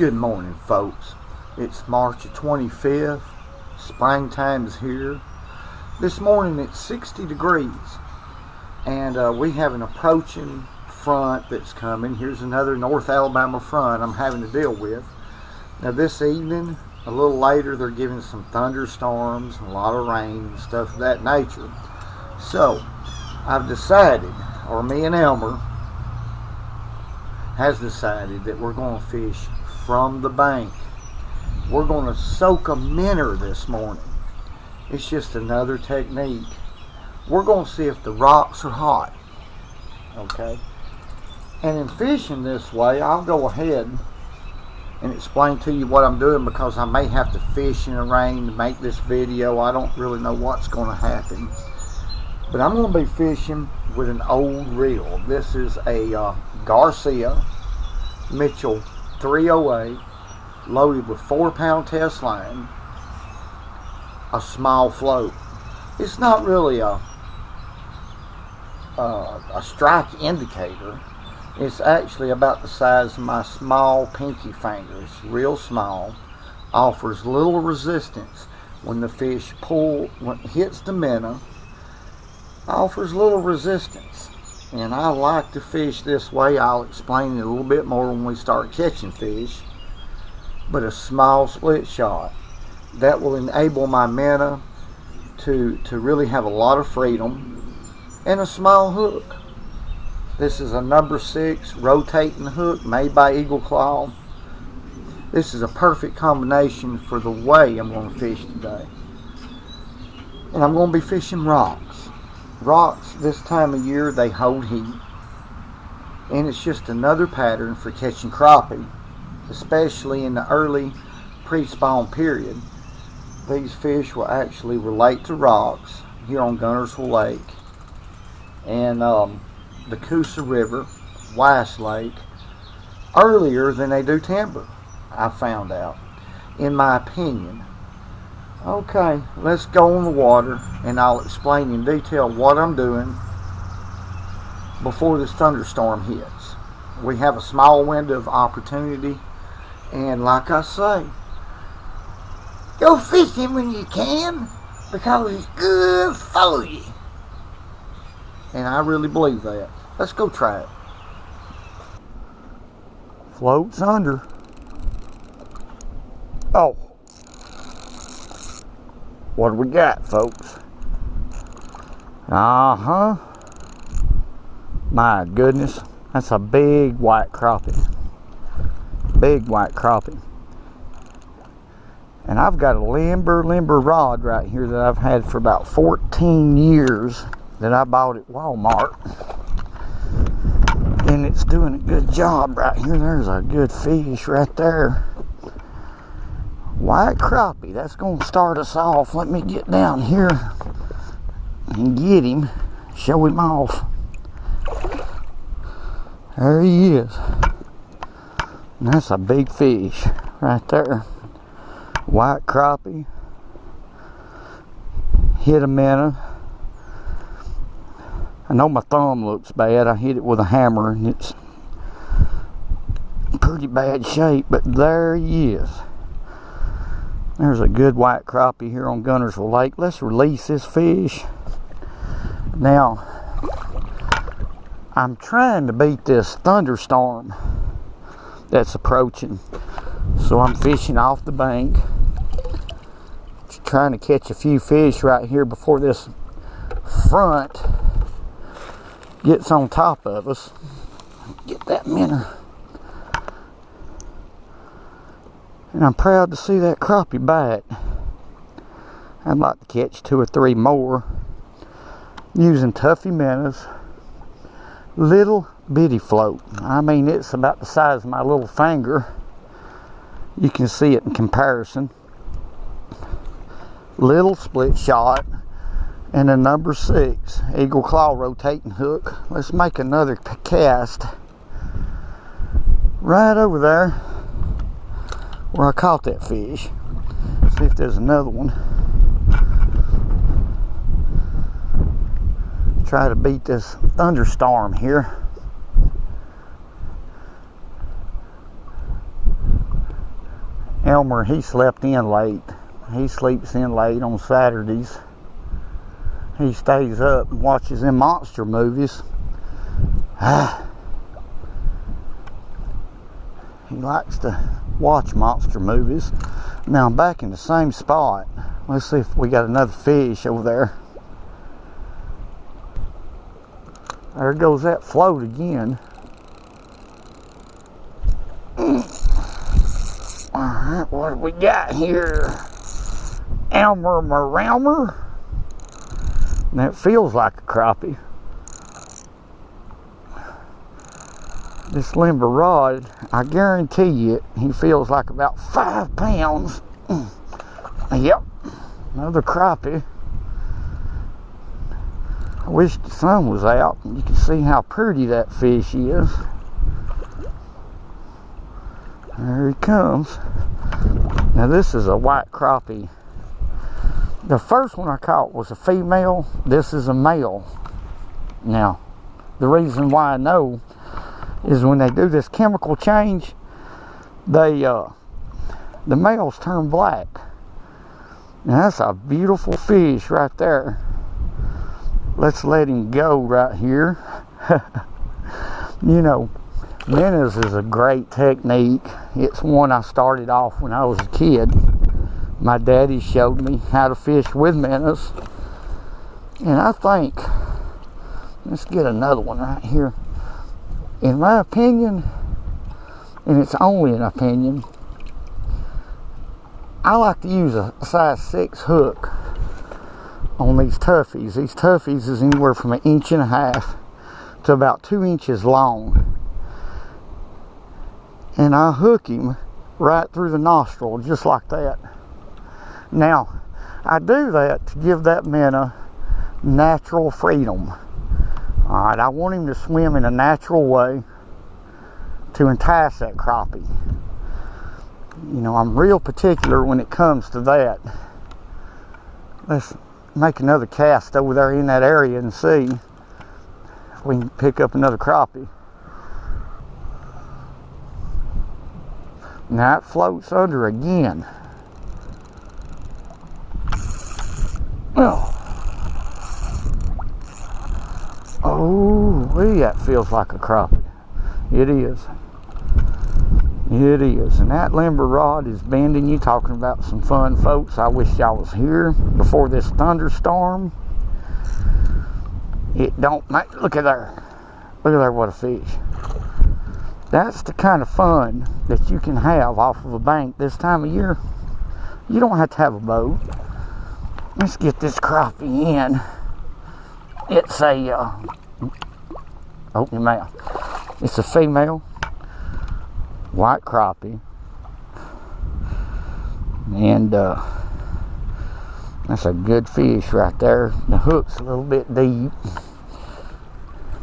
Good morning, folks. It's March the 25th. Springtime's here. This morning it's 60 degrees, and we have an approaching front that's coming. Here's another North Alabama front I'm having to deal with. Now this evening, a little later, they're giving some thunderstorms, a lot of rain and stuff of that nature. So I've decided, or me and Elmer has decided, that we're going to fish from the bank. We're going to soak a minnow this morning. It's just another technique. We're going to see if the rocks are hot. Okay? And in fishing this way, I'll go ahead and explain to you what I'm doing, because I may have to fish in the rain to make this video. I don't really know what's going to happen. But I'm going to be fishing with an old reel. This is a Garcia Mitchell 308 loaded with 4-pound test line, a small float. It's not really a strike indicator. It's actually about the size of my small pinky fingers, real small. Offers little resistance when the fish when it hits the minnow. Offers little resistance, and I like to fish this way. I'll explain it a little bit more when we start catching fish. But a small split shot that will enable my minnow to really have a lot of freedom, and a small hook. This is a number 6 rotating hook made by Eagle Claw. This is a perfect combination for the way I'm going to fish today. And I'm going to be fishing rocks. Rocks this time of year, they hold heat, and it's just another pattern for catching crappie, especially in the early pre-spawn period. These fish will actually relate to rocks here on Guntersville Lake and the Coosa River, Weiss Lake, earlier than they do timber, I found out, in my opinion. Okay, let's go on the water, and I'll explain in detail what I'm doing before this thunderstorm hits. We have a small window of opportunity, and like I say, go fishing when you can, because it's good for you. And I really believe that. Let's go try it. Floats under. Oh. What do we got, folks? Uh-huh. My goodness. That's a big white crappie. Big white crappie. And I've got a limber rod right here that I've had for about 14 years that I bought at Walmart. And it's doing a good job right here. There's a good fish right there. White crappie, that's going to start us off. Let me get down here and get him, show him off. There he is. And that's a big fish right there. White crappie. Hit a minnow. I know my thumb looks bad. I hit it with a hammer and it's pretty bad shape, but there he is. There's a good white crappie here on Guntersville Lake. Let's release this fish. Now, I'm trying to beat this thunderstorm that's approaching. So I'm fishing off the bank. Just trying to catch a few fish right here before this front gets on top of us. Get that minnow. And I'm proud to see that crappie bite. I'd like to catch 2 or 3 more using Tuffy minnows. Little bitty float. I mean, it's about the size of my little finger. You can see it in comparison. Little split shot and a number 6 Eagle Claw rotating hook. Let's make another cast right over there where I caught that fish. See if there's another one. Try to beat this thunderstorm here. Elmer, he slept in late. He sleeps in late on Saturdays. He stays up and watches them monster movies. He likes to watch monster movies. Now I'm back in the same spot. Let's see if we got another fish over there. There goes that float again. Alright, what do we got here? Elmer Marelmer. That feels like a crappie. This limber rod, I guarantee you, he feels like about 5 pounds. Yep, another crappie. I wish the sun was out and you can see how pretty that fish is. There he comes. Now this is a white crappie. The first one I caught was a female. This is a male. Now, the reason why I know is when they do this chemical change, the males turn black. Now that's a beautiful fish right there. Let's let him go right here. You know, Minnows is a great technique. It's one I started off when I was a kid. My daddy showed me how to fish with minnows. And I think, let's get another one right here. In my opinion, and it's only an opinion, I like to use a size 6 hook on these toughies. These toughies is anywhere from 1.5 inches to about 2 inches long. And I hook him right through the nostril, just like that. Now, I do that to give that minnow natural freedom. Alright, I want him to swim in a natural way to entice that crappie. You know, I'm real particular when it comes to that. Let's make another cast over there in that area and see if we can pick up another crappie. Now it floats under again. Oh, that feels like a crappie. It is. It is. And that limber rod is bending. You talking about some fun, folks. I wish y'all was here before this thunderstorm. It don't make, look at there. Look at there, what a fish. That's the kind of fun that you can have off of a bank this time of year. You don't have to have a boat. Let's get this crappie in. It's a, open your mouth. It's a female white crappie. And that's a good fish right there. The hook's a little bit deep,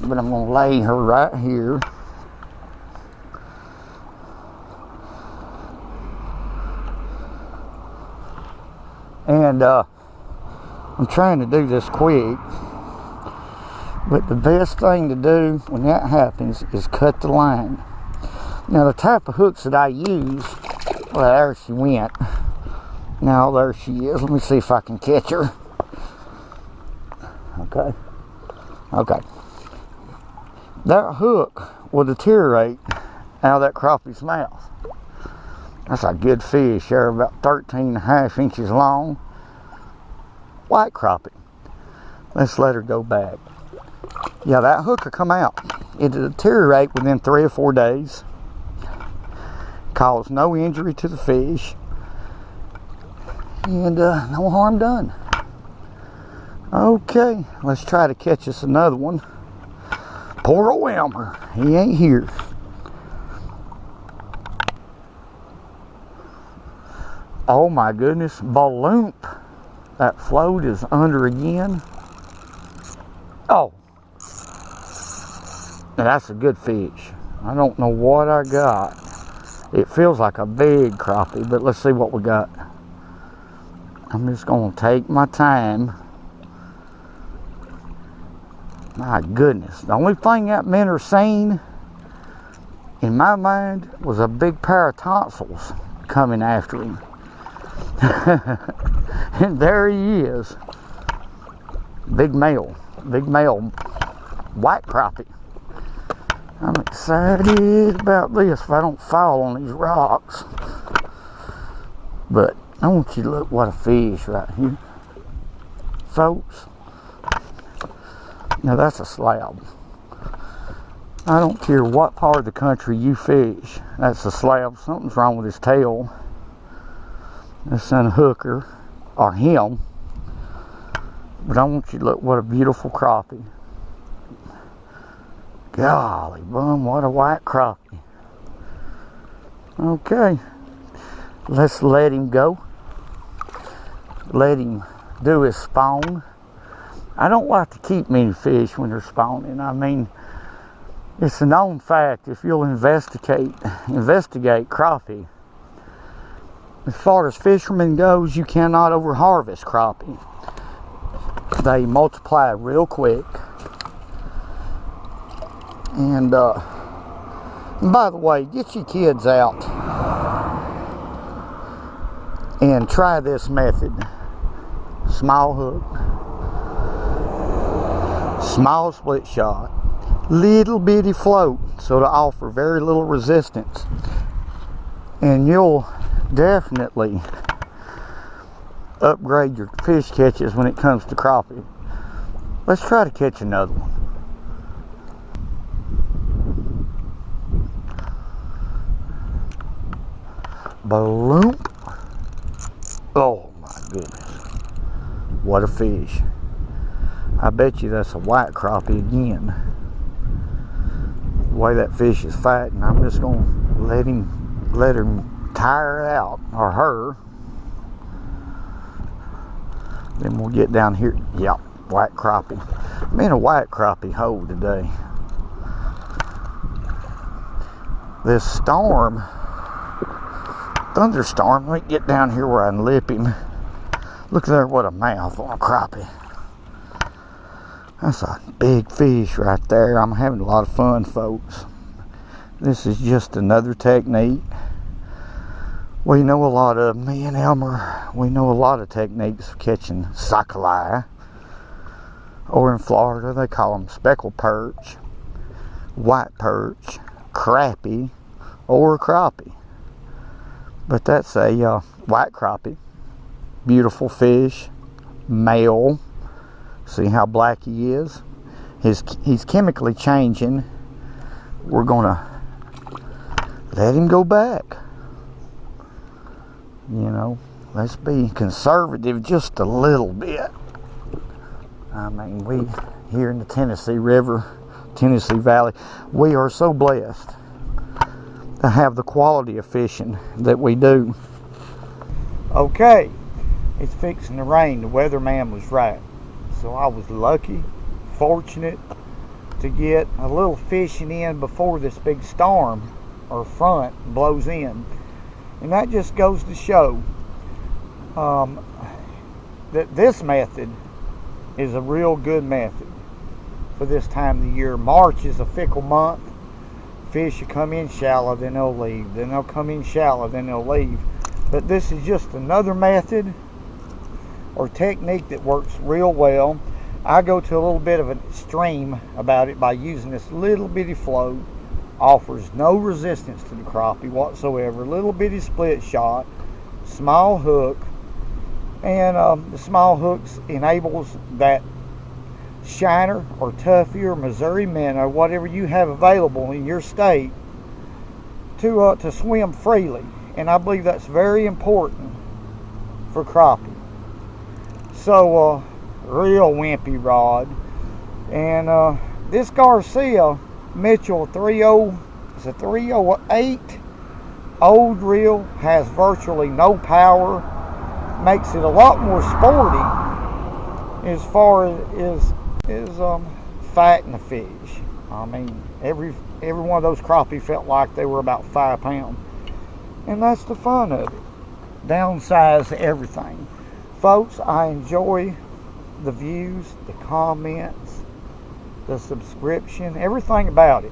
but I'm gonna lay her right here. And I'm trying to do this quick, but the best thing to do when that happens is cut the line. Now the type of hooks that I use, well, there she went. Now there she is. Let me see if I can catch her. Okay. Okay. That hook will deteriorate out of that crappie's mouth. That's a good fish there, about 13.5 inches long. White crappie. Let's let her go back. Yeah, that hook will come out. It'll deteriorate within 3 or 4 days. Cause no injury to the fish. And no harm done. Okay, let's try to catch us another one. Poor old Elmer, he ain't here. Oh my goodness, balloon. That float is under again. Oh, now that's a good fish. I don't know what I got. It feels like a big crappie, but let's see what we got. I'm just gonna take my time. My goodness, the only thing that minnow seen in my mind was a big pair of tonsils. coming after him. And there he is. Big male white crappie. I'm excited about this if I don't fall on these rocks. But I want you to look what a fish right here, folks. Now that's a slab. I don't care what part of the country you fish, that's a slab. Something's wrong with his tail. This unhooker, or him. But I want you to look what a beautiful crappie. Golly bum, what a white crappie. Okay, let's let him go. Let him do his spawn. I don't like to keep many fish when they're spawning. I mean, it's a known fact, if you'll investigate crappie, as far as fishermen goes, you cannot overharvest crappie. They multiply real quick. And by the way, get your kids out and try this method. Small hook, small split shot, little bitty float, so to offer very little resistance, and you'll definitely upgrade your fish catches when it comes to crappie. Let's try to catch another one. Bloop. Oh my goodness, what a fish. I bet you that's a white crappie again. The way that fish is fighting, I'm just gonna let him tire it out, or her. Then we'll get down here. Yep, white crappie. I'm in a white crappie hole today. This storm, thunderstorm, let me get down here where I can lip him. Look there, what a mouth on a crappie. That's a big fish right there. I'm having a lot of fun, folks. This is just another technique. We know a lot of, me and Elmer, we know a lot of techniques of catching sockeye. Or in Florida, they call them speckled perch, white perch, crappie, or crappie. But that's a white crappie. Beautiful fish, male. See how black he is? He's chemically changing. We're gonna let him go back. You know, let's be conservative just a little bit. I mean, we here in the Tennessee River, Tennessee Valley, we are so blessed to have the quality of fishing that we do. Okay, it's fixing to rain. The weatherman was right. So I was lucky, fortunate to get a little fishing in before this big storm or front blows in. And that just goes to show that this method is a real good method for this time of the year. March is a fickle month. Fish will come in shallow, then they'll leave. Then they'll come in shallow, then they'll leave. But this is just another method or technique that works real well. I go to a little bit of an extreme about it by using this little bitty float. Offers no resistance to the crappie whatsoever. Little bitty split shot, small hook, and the small hooks enables that shiner or tuffy or Missouri minnow, whatever you have available in your state, to swim freely. And I believe that's very important for crappie. So real wimpy rod, and this Garcia Mitchell 308 old reel has virtually no power, makes it a lot more sporty as far as fighting the fish. I mean, every one of those crappie felt like they were about 5 pounds, and that's the fun of it. Downsize everything, folks. I enjoy the views, the comments, the subscription, everything about it.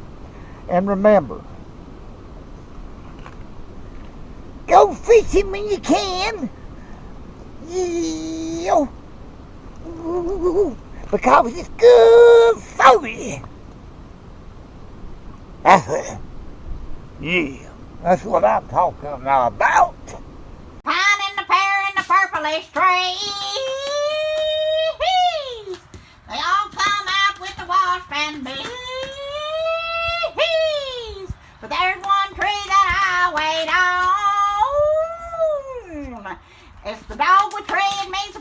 And remember, go fish! catch him when you can. Yeah. Because it's good for you. That's what I'm talking about. Finding the pear in the purplish trees. They all come out with the wasp and bees. But there's one tree that I wait on. It's the dogwood tree. It means the